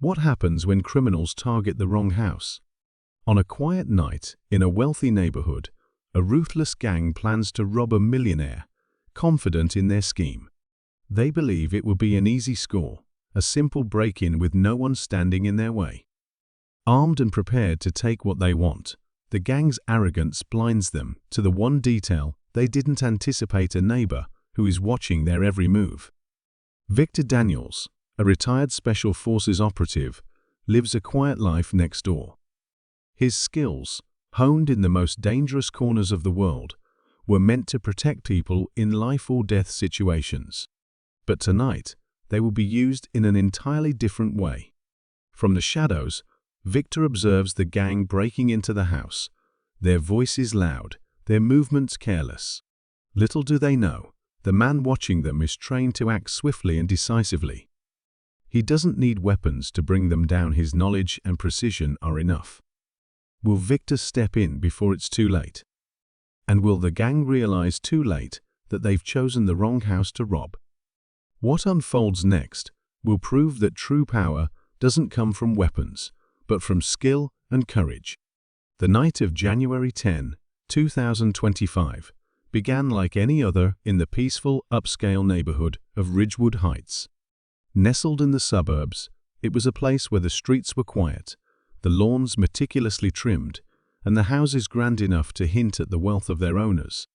What happens when criminals target the wrong house? On a quiet night in a wealthy neighborhood, a ruthless gang plans to rob a millionaire, confident in their scheme. They believe it will be an easy score, a simple break-in with no one standing in their way. Armed and prepared to take what they want, the gang's arrogance blinds them to the one detail they didn't anticipate: a neighbor who is watching their every move. Victor Daniels, a retired Special Forces operative, lives a quiet life next door. His skills, honed in the most dangerous corners of the world, were meant to protect people in life-or-death situations. But tonight, they will be used in an entirely different way. From the shadows, Victor observes the gang breaking into the house, their voices loud, their movements careless. Little do they know, the man watching them is trained to act swiftly and decisively. He doesn't need weapons to bring them down. His knowledge and precision are enough. Will Victor step in before it's too late? And will the gang realize too late that they've chosen the wrong house to rob? What unfolds next will prove that true power doesn't come from weapons, but from skill and courage. The night of January 10, 2025, began like any other in the peaceful, upscale neighborhood of Ridgewood Heights. Nestled in the suburbs, it was a place where the streets were quiet, the lawns meticulously trimmed, and the houses grand enough to hint at the wealth of their owners.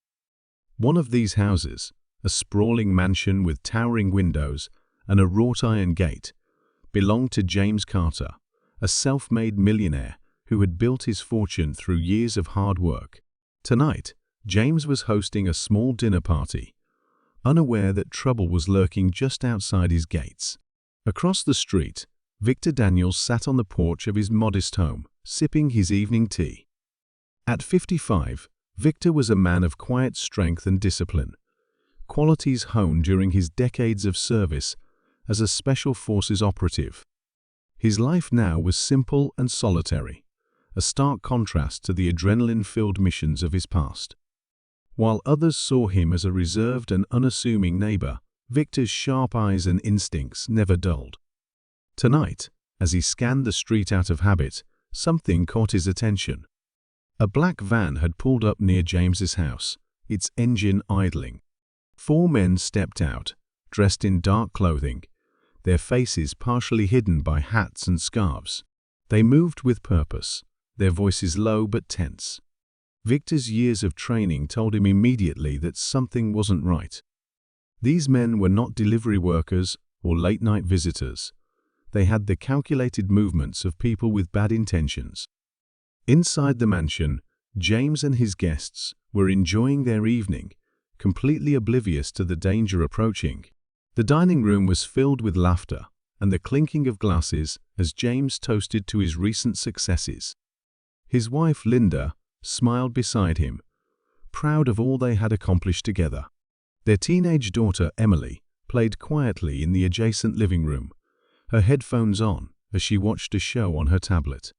One of these houses, a sprawling mansion with towering windows and a wrought-iron gate, belonged to James Carter, a self-made millionaire who had built his fortune through years of hard work. Tonight, James was hosting a small dinner party, unaware that trouble was lurking just outside his gates. Across the street, Victor Daniels sat on the porch of his modest home, sipping his evening tea. At 55, Victor was a man of quiet strength and discipline, qualities honed during his decades of service as a Special Forces operative. His life now was simple and solitary, a stark contrast to the adrenaline-filled missions of his past. While others saw him as a reserved and unassuming neighbor, Victor's sharp eyes and instincts never dulled. Tonight, as he scanned the street out of habit, something caught his attention. A black van had pulled up near James's house, its engine idling. 4 men stepped out, dressed in dark clothing, their faces partially hidden by hats and scarves. They moved with purpose, their voices low but tense. Victor's years of training told him immediately that something wasn't right. These men were not delivery workers or late-night visitors. They had the calculated movements of people with bad intentions. Inside the mansion, James and his guests were enjoying their evening, completely oblivious to the danger approaching. The dining room was filled with laughter and the clinking of glasses as James toasted to his recent successes. His wife, Linda, smiled beside him, proud of all they had accomplished together. Their teenage daughter, Emily, played quietly in the adjacent living room, her headphones on as she watched a show on her tablet.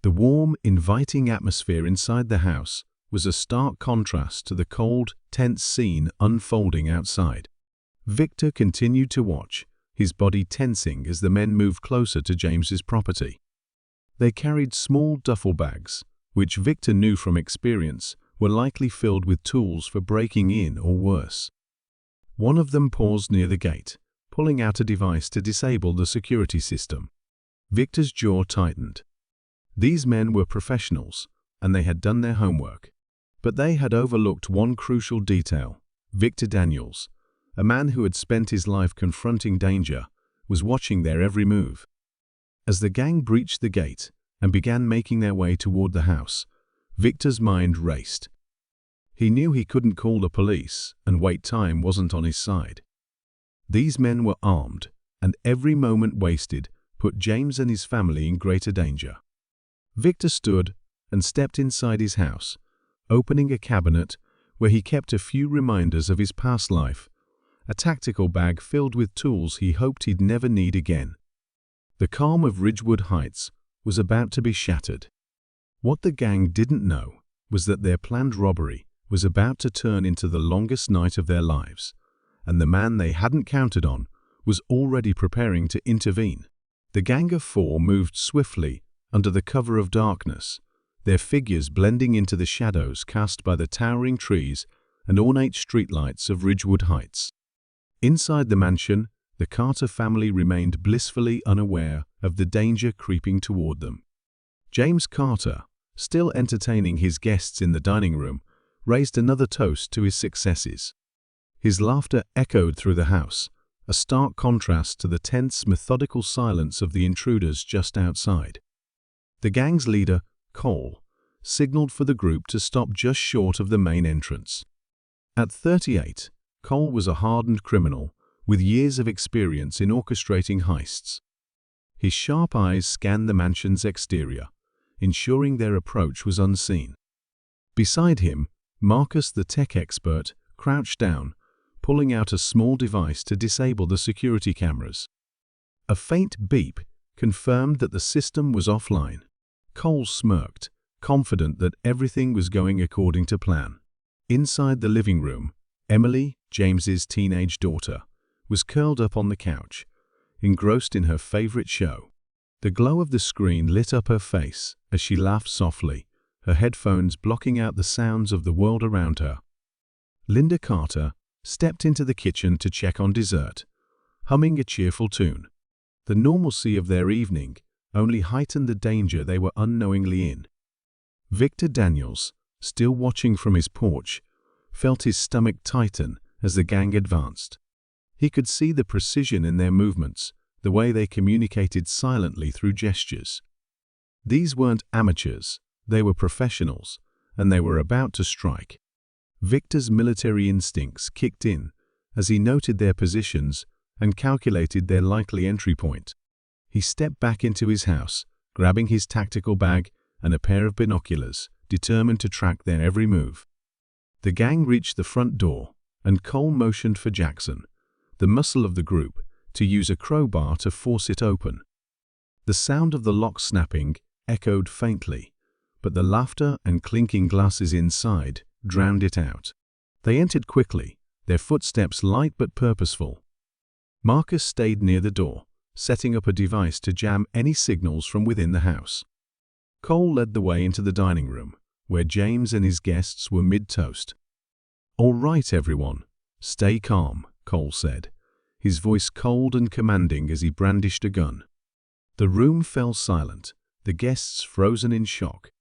The warm, inviting atmosphere inside the house was a stark contrast to the cold, tense scene unfolding outside. Victor continued to watch, his body tensing as the men moved closer to James's property. They carried small duffel bags, which Victor knew from experience were likely filled with tools for breaking in or worse. One of them paused near the gate, pulling out a device to disable the security system. Victor's jaw tightened. These men were professionals, and they had done their homework. But they had overlooked one crucial detail. Victor Daniels, a man who had spent his life confronting danger, was watching their every move. As the gang breached the gate and began making their way toward the house, Victor's mind raced. He knew he couldn't call the police, and wait time wasn't on his side. These men were armed, and every moment wasted put James and his family in greater danger. Victor stood and stepped inside his house, opening a cabinet where he kept a few reminders of his past life, a tactical bag filled with tools he hoped he'd never need again. The calm of Ridgewood Heights was about to be shattered. What the gang didn't know was that their planned robbery was about to turn into the longest night of their lives, and the man they hadn't counted on was already preparing to intervene. The gang of four moved swiftly under the cover of darkness, their figures blending into the shadows cast by the towering trees and ornate streetlights of Ridgewood Heights. Inside the mansion, the Carter family remained blissfully unaware of the danger creeping toward them. James Carter, still entertaining his guests in the dining room, raised another toast to his successes. His laughter echoed through the house, a stark contrast to the tense, methodical silence of the intruders just outside. The gang's leader, Cole, signaled for the group to stop just short of the main entrance. At 38, Cole was a hardened criminal with years of experience in orchestrating heists. His sharp eyes scanned the mansion's exterior, ensuring their approach was unseen. Beside him, Marcus, the tech expert, crouched down, pulling out a small device to disable the security cameras. A faint beep confirmed that the system was offline. Cole smirked, confident that everything was going according to plan. Inside the living room, Emily, James's teenage daughter, was curled up on the couch, engrossed in her favorite show. The glow of the screen lit up her face as she laughed softly, her headphones blocking out the sounds of the world around her. Linda Carter stepped into the kitchen to check on dessert, humming a cheerful tune. The normalcy of their evening only heightened the danger they were unknowingly in. Victor Daniels, still watching from his porch, felt his stomach tighten as the gang advanced. He could see the precision in their movements, the way they communicated silently through gestures. These weren't amateurs, they were professionals, and they were about to strike. Victor's military instincts kicked in as he noted their positions and calculated their likely entry point. He stepped back into his house, grabbing his tactical bag and a pair of binoculars, determined to track their every move. The gang reached the front door, and Cole motioned for Jackson, the muscle of the group, to use a crowbar to force it open. The sound of the lock snapping echoed faintly, but the laughter and clinking glasses inside drowned it out. They entered quickly, their footsteps light but purposeful. Marcus stayed near the door, setting up a device to jam any signals from within the house. Cole led the way into the dining room, where James and his guests were mid-toast. "All right, everyone, stay calm," Cole said, his voice cold and commanding as he brandished a gun. The room fell silent, the guests frozen in shock.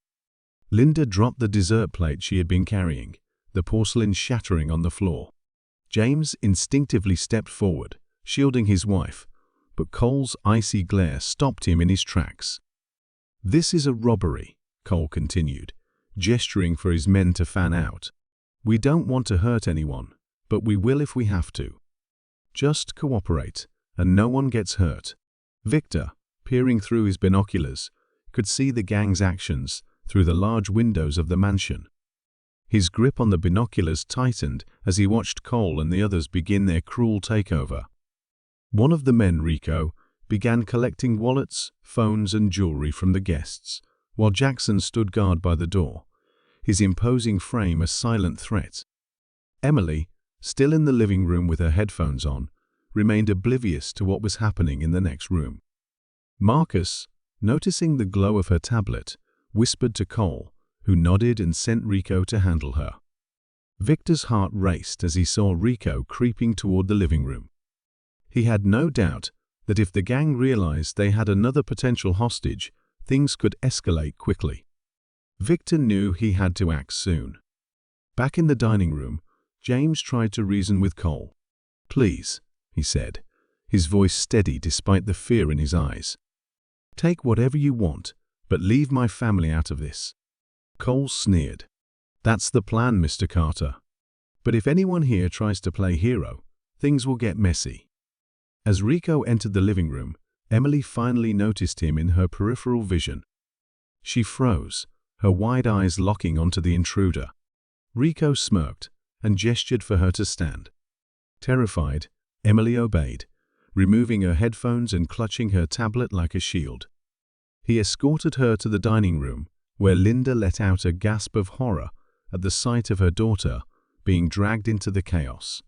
Linda dropped the dessert plate she had been carrying, the porcelain shattering on the floor. James instinctively stepped forward, shielding his wife, but Cole's icy glare stopped him in his tracks. "This is a robbery," Cole continued, gesturing for his men to fan out. "We don't want to hurt anyone, but we will if we have to. Just cooperate, and no one gets hurt." Victor, peering through his binoculars, could see the gang's actions through the large windows of the mansion. His grip on the binoculars tightened as he watched Cole and the others begin their cruel takeover. One of the men, Rico, began collecting wallets, phones, and jewelry from the guests, while Jackson stood guard by the door, his imposing frame a silent threat. Emily, still in the living room with her headphones on, remained oblivious to what was happening in the next room. Marcus, noticing the glow of her tablet, whispered to Cole, who nodded and sent Rico to handle her. Victor's heart raced as he saw Rico creeping toward the living room. He had no doubt that if the gang realized they had another potential hostage, things could escalate quickly. Victor knew he had to act soon. Back in the dining room, James tried to reason with Cole. "Please," he said, his voice steady despite the fear in his eyes. "Take whatever you want, but leave my family out of this." Cole sneered. "That's the plan, Mr. Carter. But if anyone here tries to play hero, things will get messy." As Rico entered the living room, Emily finally noticed him in her peripheral vision. She froze, her wide eyes locking onto the intruder. Rico smirked and gestured for her to stand. Terrified, Emily obeyed, removing her headphones and clutching her tablet like a shield. He escorted her to the dining room, where Linda let out a gasp of horror at the sight of her daughter being dragged into the chaos.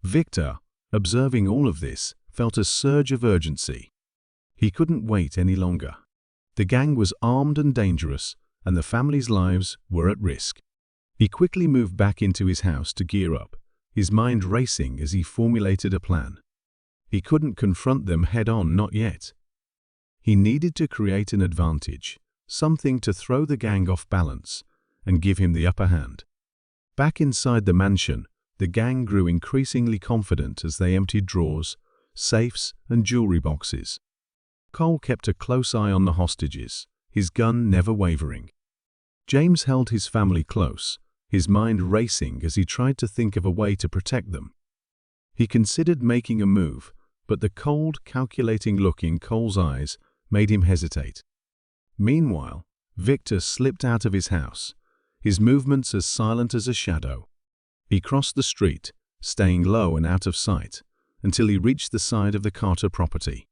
Victor, observing all of this, felt a surge of urgency. He couldn't wait any longer. The gang was armed and dangerous, and the family's lives were at risk. He quickly moved back into his house to gear up, his mind racing as he formulated a plan. He couldn't confront them head-on, not yet. He needed to create an advantage, something to throw the gang off balance and give him the upper hand. Back inside the mansion, the gang grew increasingly confident as they emptied drawers, safes, and jewelry boxes. Cole kept a close eye on the hostages, his gun never wavering. James held his family close, his mind racing as he tried to think of a way to protect them. He considered making a move, but the cold, calculating look in Cole's eyes made him hesitate. Meanwhile, Victor slipped out of his house, his movements as silent as a shadow. He crossed the street, staying low and out of sight, until he reached the side of the Carter property.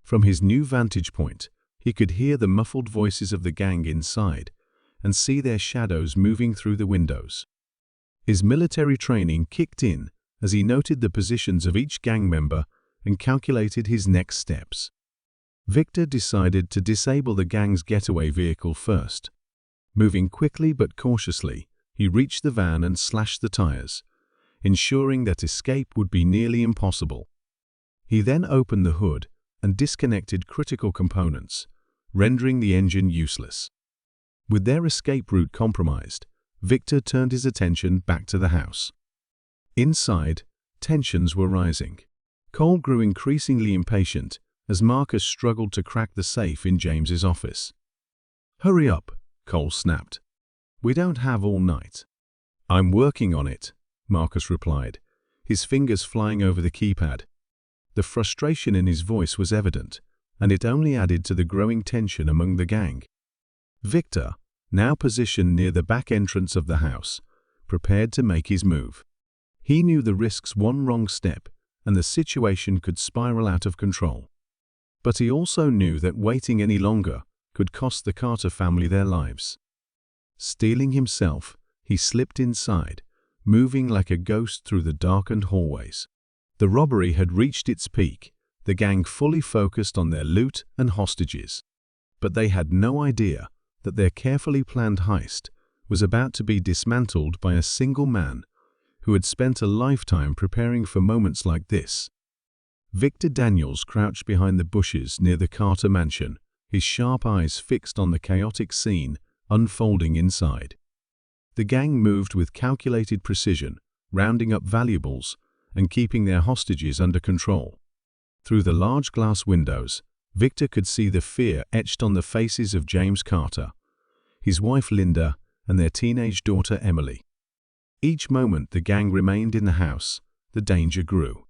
From his new vantage point, he could hear the muffled voices of the gang inside and see their shadows moving through the windows. His military training kicked in as he noted the positions of each gang member and calculated his next steps. Victor decided to disable the gang's getaway vehicle first. Moving quickly but cautiously, he reached the van and slashed the tires, ensuring that escape would be nearly impossible. He then opened the hood and disconnected critical components, rendering the engine useless. With their escape route compromised, Victor turned his attention back to the house. Inside, tensions were rising. Cole grew increasingly impatient as Marcus struggled to crack the safe in James's office. "Hurry up," Cole snapped. "We don't have all night." "I'm working on it," Marcus replied, his fingers flying over the keypad. The frustration in his voice was evident, and it only added to the growing tension among the gang. Victor, now positioned near the back entrance of the house, prepared to make his move. He knew the risks one wrong step and the situation could spiral out of control. But he also knew that waiting any longer could cost the Carter family their lives. Steeling himself, he slipped inside, moving like a ghost through the darkened hallways. The robbery had reached its peak, the gang fully focused on their loot and hostages. But they had no idea that their carefully planned heist was about to be dismantled by a single man who had spent a lifetime preparing for moments like this. Victor Daniels crouched behind the bushes near the Carter mansion, his sharp eyes fixed on the chaotic scene unfolding inside. The gang moved with calculated precision, rounding up valuables and keeping their hostages under control. Through the large glass windows, Victor could see the fear etched on the faces of James Carter, his wife Linda, and their teenage daughter Emily. Each moment the gang remained in the house, the danger grew.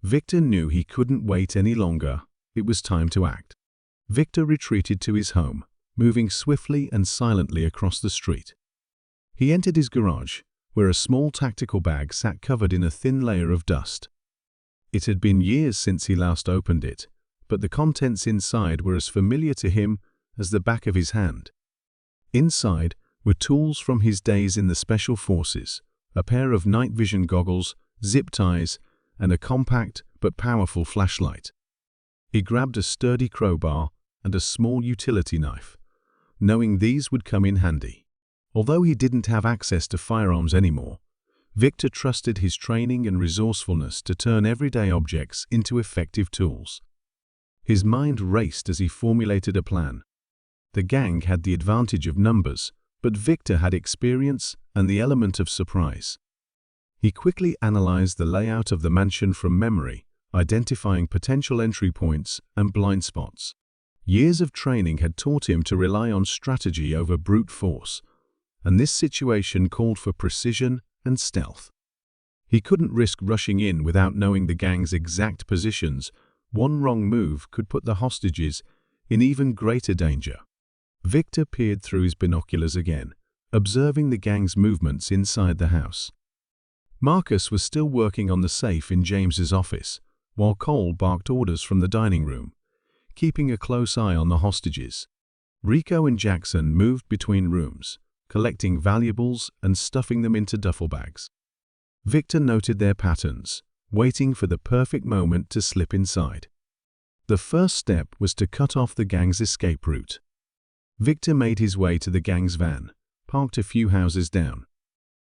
Victor knew he couldn't wait any longer. It was time to act. Victor retreated to his home, moving swiftly and silently across the street. He entered his garage, where a small tactical bag sat covered in a thin layer of dust. It had been years since he last opened it, but the contents inside were as familiar to him as the back of his hand. Inside were tools from his days in the Special Forces, a pair of night vision goggles, zip ties, and a compact but powerful flashlight. He grabbed a sturdy crowbar and a small utility knife, knowing these would come in handy. Although he didn't have access to firearms anymore, Victor trusted his training and resourcefulness to turn everyday objects into effective tools. His mind raced as he formulated a plan. The gang had the advantage of numbers, but Victor had experience and the element of surprise. He quickly analyzed the layout of the mansion from memory, identifying potential entry points and blind spots. Years of training had taught him to rely on strategy over brute force, and this situation called for precision and stealth. He couldn't risk rushing in without knowing the gang's exact positions. One wrong move could put the hostages in even greater danger. Victor peered through his binoculars again, observing the gang's movements inside the house. Marcus was still working on the safe in James's office, while Cole barked orders from the dining room, keeping a close eye on the hostages. Rico and Jackson moved between rooms, collecting valuables and stuffing them into duffel bags. Victor noted their patterns, waiting for the perfect moment to slip inside. The first step was to cut off the gang's escape route. Victor made his way to the gang's van, parked a few houses down.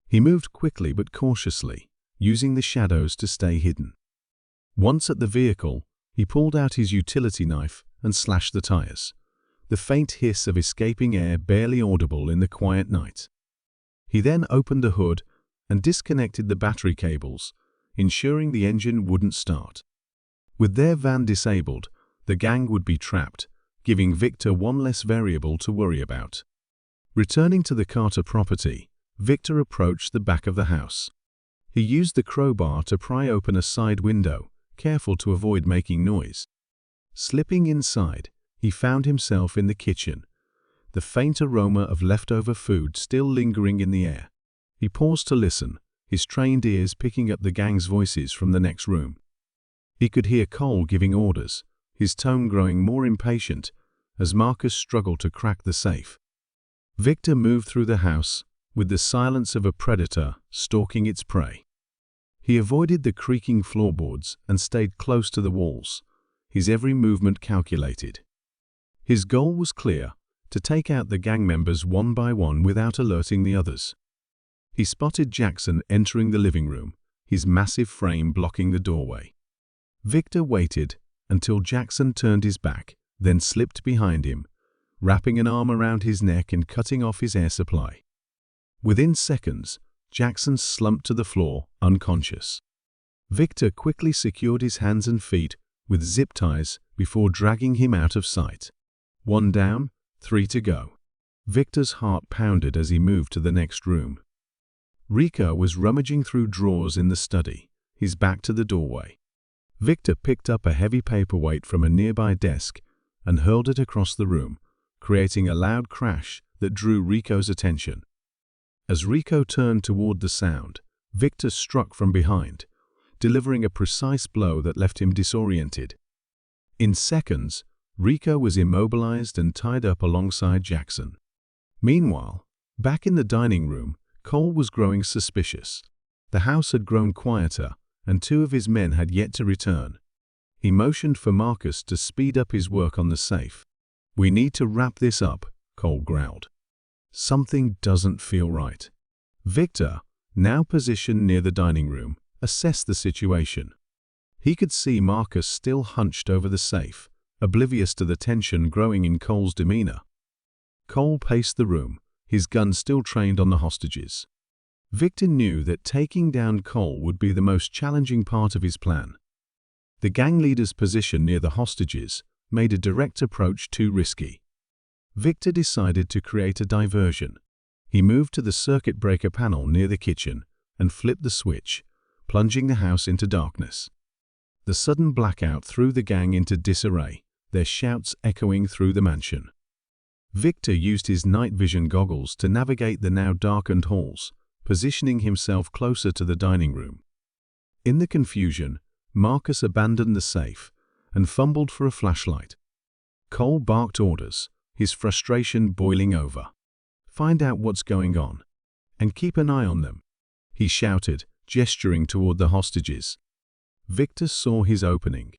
He moved quickly but cautiously, using the shadows to stay hidden. Once at the vehicle, he pulled out his utility knife and slashed the tires, the faint hiss of escaping air barely audible in the quiet night. He then opened the hood and disconnected the battery cables, ensuring the engine wouldn't start. With their van disabled, the gang would be trapped, giving Victor one less variable to worry about. Returning to the Carter property, Victor approached the back of the house. He used the crowbar to pry open a side window, careful to avoid making noise. Slipping inside, he found himself in the kitchen, the faint aroma of leftover food still lingering in the air. He paused to listen, his trained ears picking up the gang's voices from the next room. He could hear Cole giving orders, his tone growing more impatient as Marcus struggled to crack the safe. Victor moved through the house with the silence of a predator stalking its prey. He avoided the creaking floorboards and stayed close to the walls, his every movement calculated. His goal was clear: to take out the gang members one by one without alerting the others. He spotted Jackson entering the living room, his massive frame blocking the doorway. Victor waited until Jackson turned his back, then slipped behind him, wrapping an arm around his neck and cutting off his air supply. Within seconds, Jackson slumped to the floor, unconscious. Victor quickly secured his hands and feet with zip ties before dragging him out of sight. 1 down, 3 to go. Victor's heart pounded as he moved to the next room. Rico was rummaging through drawers in the study, his back to the doorway. Victor picked up a heavy paperweight from a nearby desk and hurled it across the room, creating a loud crash that drew Rico's attention. As Rico turned toward the sound, Victor struck from behind, delivering a precise blow that left him disoriented. In seconds, Rico was immobilized and tied up alongside Jackson. Meanwhile, back in the dining room, Cole was growing suspicious. The house had grown quieter, and 2 of his men had yet to return. He motioned for Marcus to speed up his work on the safe. "We need to wrap this up," Cole growled. "Something doesn't feel right." Victor, now positioned near the dining room, assessed the situation. He could see Marcus still hunched over the safe, oblivious to the tension growing in Cole's demeanor. Cole paced the room, his gun still trained on the hostages. Victor knew that taking down Cole would be the most challenging part of his plan. The gang leader's position near the hostages made a direct approach too risky. Victor decided to create a diversion. He moved to the circuit breaker panel near the kitchen and flipped the switch, plunging the house into darkness. The sudden blackout threw the gang into disarray, their shouts echoing through the mansion. Victor used his night vision goggles to navigate the now darkened halls, positioning himself closer to the dining room. In the confusion, Marcus abandoned the safe and fumbled for a flashlight. Cole barked orders, his frustration boiling over. "Find out what's going on, and keep an eye on them," he shouted, gesturing toward the hostages. Victor saw his opening.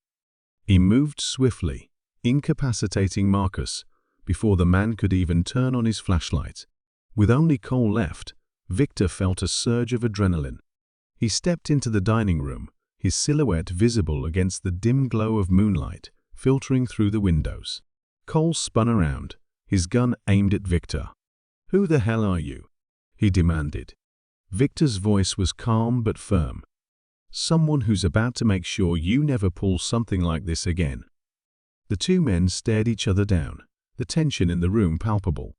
He moved swiftly, incapacitating Marcus before the man could even turn on his flashlight. With only Cole left, Victor felt a surge of adrenaline. He stepped into the dining room, his silhouette visible against the dim glow of moonlight filtering through the windows. Cole spun around, his gun aimed at Victor. "Who the hell are you?" he demanded. Victor's voice was calm but firm. "Someone who's about to make sure you never pull something like this again." The 2 men stared each other down, the tension in the room palpable.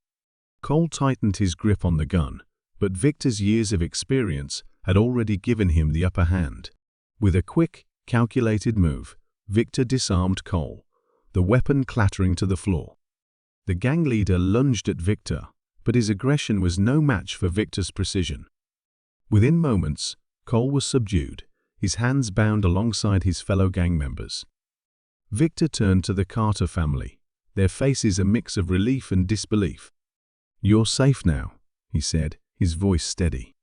Cole tightened his grip on the gun, but Victor's years of experience had already given him the upper hand. With a quick, calculated move, Victor disarmed Cole, the weapon clattering to the floor. The gang leader lunged at Victor, but his aggression was no match for Victor's precision. Within moments, Cole was subdued, his hands bound alongside his fellow gang members. Victor turned to the Carter family, their faces a mix of relief and disbelief. "You're safe now," he said, his voice steady.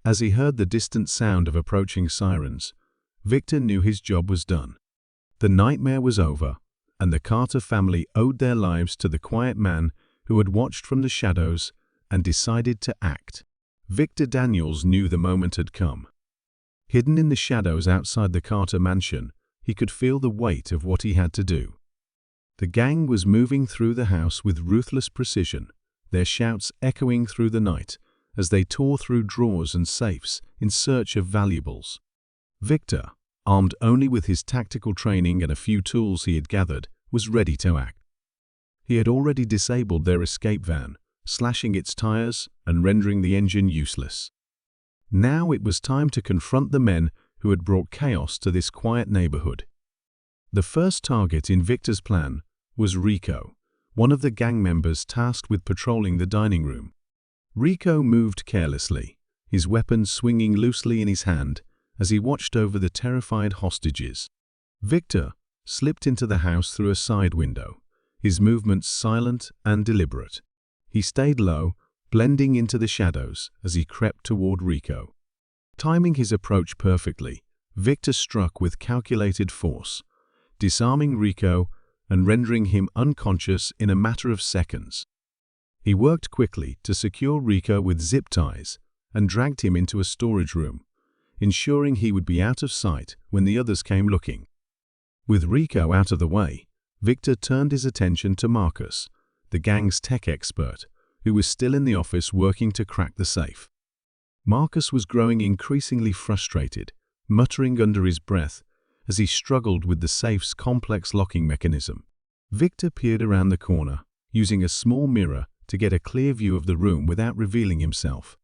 As he heard the distant sound of approaching sirens, Victor knew his job was done. The nightmare was over, and the Carter family owed their lives to the quiet man who had watched from the shadows and decided to act. Victor Daniels knew the moment had come. Hidden in the shadows outside the Carter mansion, he could feel the weight of what he had to do. The gang was moving through the house with ruthless precision, their shouts echoing through the night as they tore through drawers and safes in search of valuables. Victor, armed only with his tactical training and a few tools he had gathered, was ready to act. He had already disabled their escape van, slashing its tires and rendering the engine useless. Now it was time to confront the men who had brought chaos to this quiet neighborhood. The first target in Victor's plan was Rico, one of the gang members tasked with patrolling the dining room. Rico moved carelessly, his weapon swinging loosely in his hand as he watched over the terrified hostages. Victor slipped into the house through a side window, his movements silent and deliberate. He stayed low, blending into the shadows as he crept toward Rico. Timing his approach perfectly, Victor struck with calculated force, disarming Rico and rendering him unconscious in a matter of seconds. He worked quickly to secure Rico with zip ties and dragged him into a storage room, ensuring he would be out of sight when the others came looking. With Rico out of the way, Victor turned his attention to Marcus, the gang's tech expert, who was still in the office working to crack the safe. Marcus was growing increasingly frustrated, muttering under his breath as he struggled with the safe's complex locking mechanism. Victor peered around the corner, using a small mirror to get a clear view of the room without revealing himself.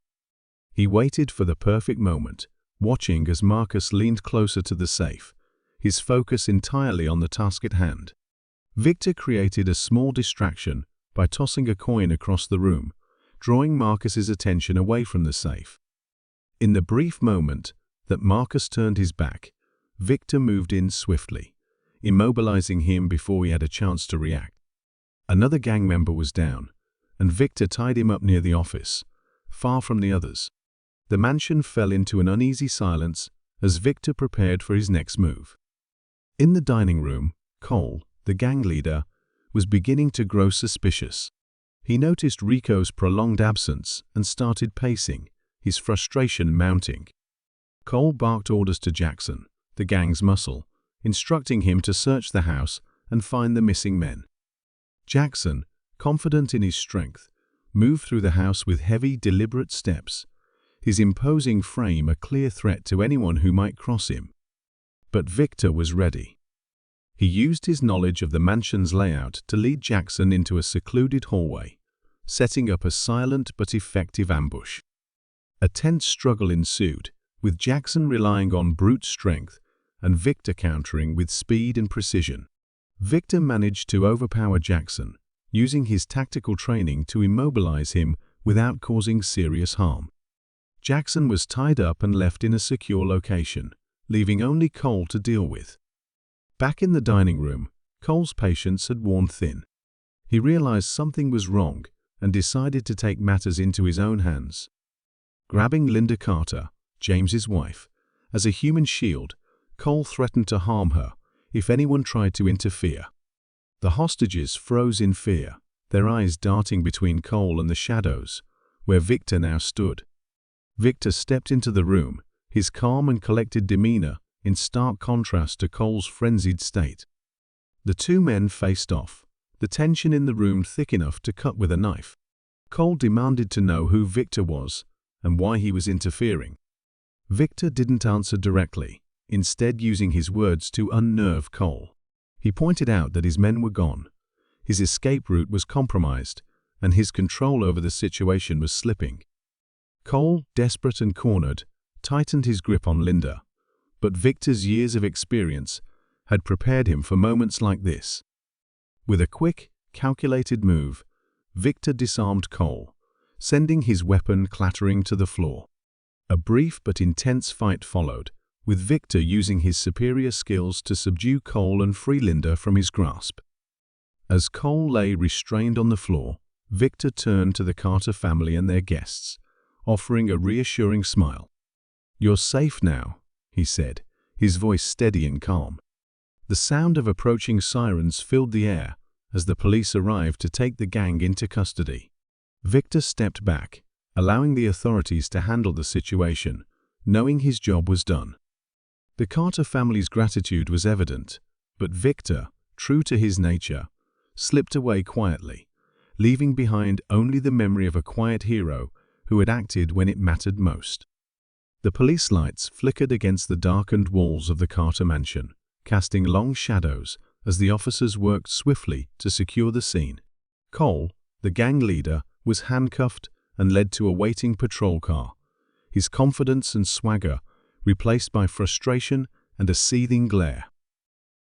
He waited for the perfect moment, watching as Marcus leaned closer to the safe, his focus entirely on the task at hand. Victor created a small distraction by tossing a coin across the room, drawing Marcus's attention away from the safe. In the brief moment that Marcus turned his back, Victor moved in swiftly, immobilizing him before he had a chance to react. Another gang member was down, and Victor tied him up near the office, far from the others. The mansion fell into an uneasy silence as Victor prepared for his next move. In the dining room, Cole, the gang leader, was beginning to grow suspicious. He noticed Rico's prolonged absence and started pacing, his frustration mounting. Cole barked orders to Jackson, the gang's muscle, instructing him to search the house and find the missing men. Jackson, confident in his strength, moved through the house with heavy, deliberate steps, his imposing frame a clear threat to anyone who might cross him. But Victor was ready. He used his knowledge of the mansion's layout to lead Jackson into a secluded hallway, setting up a silent but effective ambush. A tense struggle ensued, with Jackson relying on brute strength and Victor countering with speed and precision. Victor managed to overpower Jackson, using his tactical training to immobilize him without causing serious harm. Jackson was tied up and left in a secure location, leaving only Cole to deal with. Back in the dining room, Cole's patience had worn thin. He realized something was wrong and decided to take matters into his own hands. Grabbing Linda Carter, James's wife, as a human shield, Cole threatened to harm her if anyone tried to interfere. The hostages froze in fear, their eyes darting between Cole and the shadows, where Victor now stood. Victor stepped into the room, his calm and collected demeanor in stark contrast to Cole's frenzied state. The two men faced off, the tension in the room thick enough to cut with a knife. Cole demanded to know who Victor was and why he was interfering. Victor didn't answer directly, instead using his words to unnerve Cole. He pointed out that his men were gone, his escape route was compromised, and his control over the situation was slipping. Cole, desperate and cornered, tightened his grip on Linda, but Victor's years of experience had prepared him for moments like this. With a quick, calculated move, Victor disarmed Cole, sending his weapon clattering to the floor. A brief but intense fight followed, with Victor using his superior skills to subdue Cole and free Linda from his grasp. As Cole lay restrained on the floor, Victor turned to the Carter family and their guests, offering a reassuring smile. "You're safe now," he said, his voice steady and calm. The sound of approaching sirens filled the air as the police arrived to take the gang into custody. Victor stepped back, allowing the authorities to handle the situation, knowing his job was done. The Carter family's gratitude was evident, but Victor, true to his nature, slipped away quietly, leaving behind only the memory of a quiet hero who had acted when it mattered most. The police lights flickered against the darkened walls of the Carter mansion, casting long shadows as the officers worked swiftly to secure the scene. Cole, the gang leader, was handcuffed and led to a waiting patrol car, his confidence and swagger replaced by frustration and a seething glare.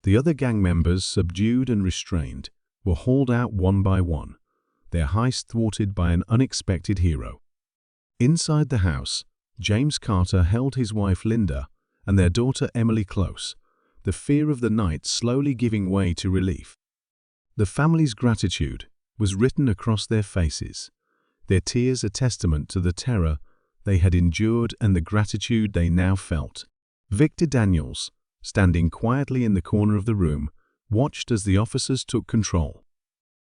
The other gang members, subdued and restrained, were hauled out one by one, their heist thwarted by an unexpected hero. Inside the house, James Carter held his wife Linda and their daughter Emily close, the fear of the night slowly giving way to relief. The family's gratitude was written across their faces, their tears a testament to the terror they had endured and the gratitude they now felt. Victor Daniels, standing quietly in the corner of the room, watched as the officers took control.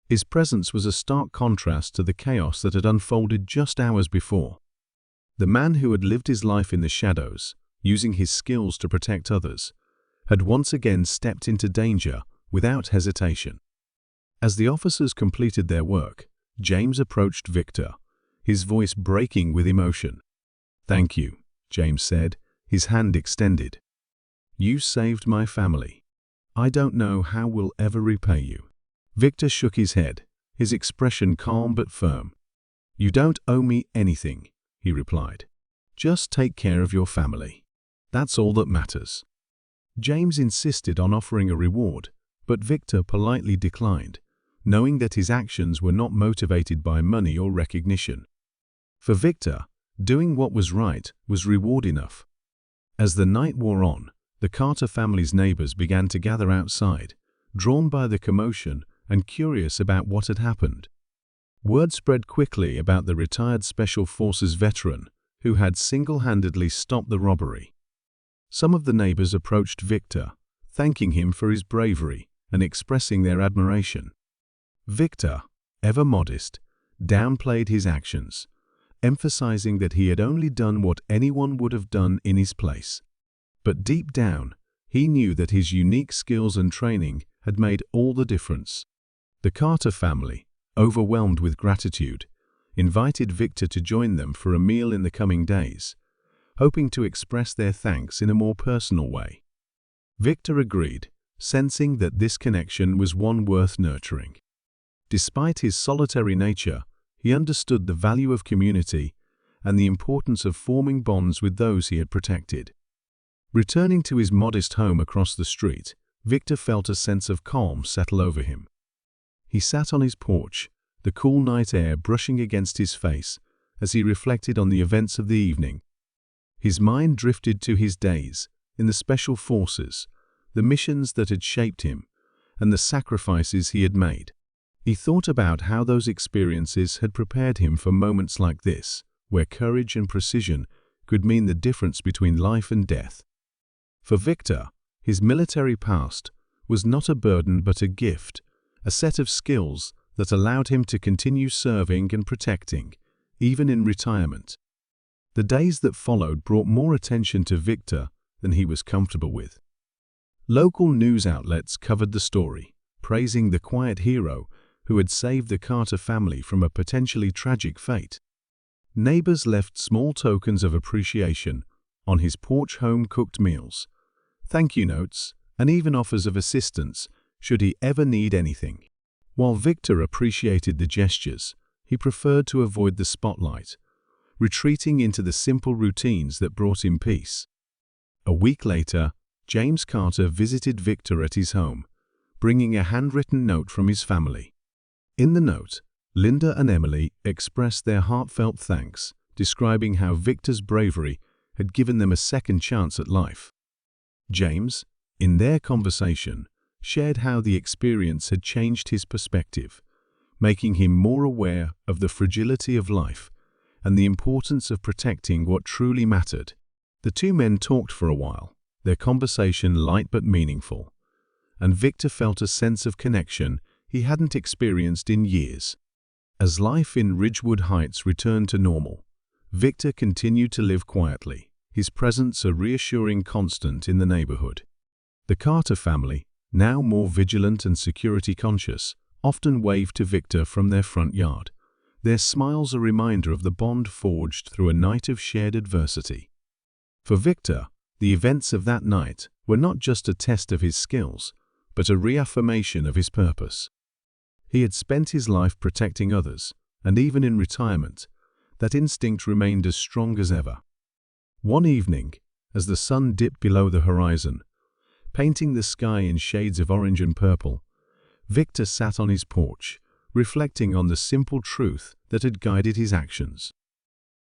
His presence was a stark contrast to the chaos that had unfolded just hours before. The man who had lived his life in the shadows, using his skills to protect others, had once again stepped into danger without hesitation. As the officers completed their work, James approached Victor, his voice breaking with emotion. "Thank you," James said, his hand extended. "You saved my family. I don't know how we'll ever repay you." Victor shook his head, his expression calm but firm. "You don't owe me anything," he replied. "Just take care of your family. That's all that matters." James insisted on offering a reward, but Victor politely declined, knowing that his actions were not motivated by money or recognition. For Victor, doing what was right was reward enough. As the night wore on, the Carter family's neighbors began to gather outside, drawn by the commotion and curious about what had happened. Word spread quickly about the retired Special Forces veteran who had single-handedly stopped the robbery. Some of the neighbors approached Victor, thanking him for his bravery and expressing their admiration. Victor, ever modest, downplayed his actions, emphasizing that he had only done what anyone would have done in his place. But deep down, he knew that his unique skills and training had made all the difference. The Carter family, overwhelmed with gratitude, invited Victor to join them for a meal in the coming days, hoping to express their thanks in a more personal way. Victor agreed, sensing that this connection was one worth nurturing. Despite his solitary nature, he understood the value of community and the importance of forming bonds with those he had protected. Returning to his modest home across the street, Victor felt a sense of calm settle over him. He sat on his porch, the cool night air brushing against his face as he reflected on the events of the evening. His mind drifted to his days in the Special Forces, the missions that had shaped him, and the sacrifices he had made. He thought about how those experiences had prepared him for moments like this, where courage and precision could mean the difference between life and death. For Victor, his military past was not a burden but a gift, a set of skills that allowed him to continue serving and protecting, even in retirement. The days that followed brought more attention to Victor than he was comfortable with. Local news outlets covered the story, praising the quiet hero who had saved the Carter family from a potentially tragic fate. Neighbors left small tokens of appreciation on his porch home-cooked meals, thank you notes, and even offers of assistance should he ever need anything. While Victor appreciated the gestures, he preferred to avoid the spotlight, retreating into the simple routines that brought him peace. A week later, James Carter visited Victor at his home, bringing a handwritten note from his family. In the note, Linda and Emily expressed their heartfelt thanks, describing how Victor's bravery had given them a second chance at life. James, in their conversation, shared how the experience had changed his perspective, making him more aware of the fragility of life and the importance of protecting what truly mattered. The two men talked for a while, their conversation light but meaningful, and Victor felt a sense of connection he hadn't experienced in years. As life in Ridgewood Heights returned to normal, Victor continued to live quietly, his presence a reassuring constant in the neighborhood. The Carter family, now more vigilant and security-conscious, often waved to Victor from their front yard, their smiles a reminder of the bond forged through a night of shared adversity. For Victor, the events of that night were not just a test of his skills, but a reaffirmation of his purpose. He had spent his life protecting others, and even in retirement, that instinct remained as strong as ever. One evening, as the sun dipped below the horizon, painting the sky in shades of orange and purple, Victor sat on his porch, reflecting on the simple truth that had guided his actions.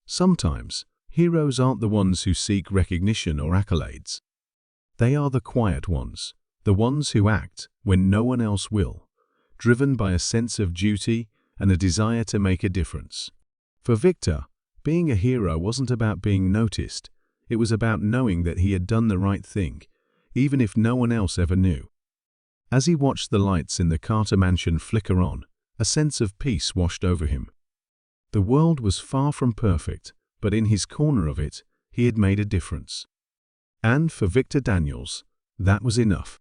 Sometimes, heroes aren't the ones who seek recognition or accolades. They are the quiet ones, the ones who act when no one else will, driven by a sense of duty and a desire to make a difference. For Victor, being a hero wasn't about being noticed, it was about knowing that he had done the right thing, even if no one else ever knew. As he watched the lights in the Carter mansion flicker on, a sense of peace washed over him. The world was far from perfect, but in his corner of it, he had made a difference. And for Victor Daniels, that was enough.